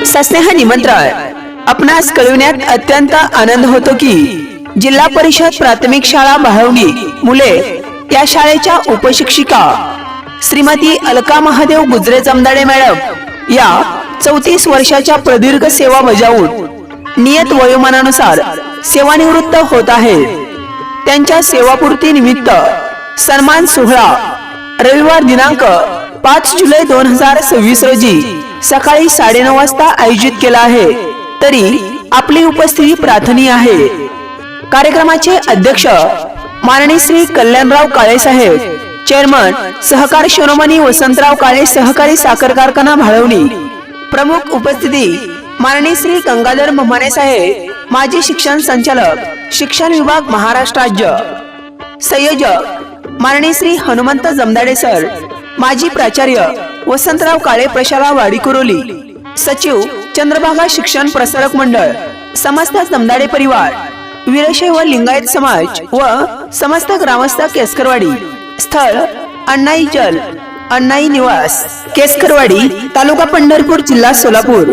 सस्नेह निमंत्रण आपणास कळविण्यात अत्यंत आनंद होतो की जिल्हा परिषद प्राथमिक शाळा भाळवणी मुले या शाळेच्या उपशिक्षिका श्रीमती अलका महादेव गुजरे जमदाडे मॅडम या 34 वर्षाच्या प्रदीर्घ सेवा बजावून नियत वयोमानानुसार सेवानिवृत्त होत आहेत। त्यांच्या सेवापूर्ती निमित्त सन्मान सोहळा रविवार दिनांक 5 जुलै 2026 रोजी सकाळी 9:30 वाजता आयोजित केला आहे, तरी आपली उपस्थिती प्रार्थनीय आहे। कार्यक्रमाचे अध्यक्ष माननीय श्री कल्याणराव काळे साहेब, चेअरमन सहकार शिरोमणी वसंतराव काळे सहकारी साखर कारखाना भाळवणी। प्रमुख उपस्थिती माननीय श्री गंगाधर ममाने साहेब, माजी शिक्षण संचालक शिक्षण विभाग महाराष्ट्र राज्य। संयोजक माननीय श्री हनुमंत जमदाडे सर, माजी प्राचार्य वसंतराव काळे प्रशाला वाडी कुरोली। सचिव चंद्रभागा शिक्षण प्रसारक मंडळ, समस्त जमदाडे परिवार, वीरशैव लिंगायत समाज व समस्त ग्रामस्थ केसकरवाडी। स्थळ अण्णाई जल अण्णाई निवास केसकरवाडी, तालुका पंढरपूर, जिल्हा सोलापूर।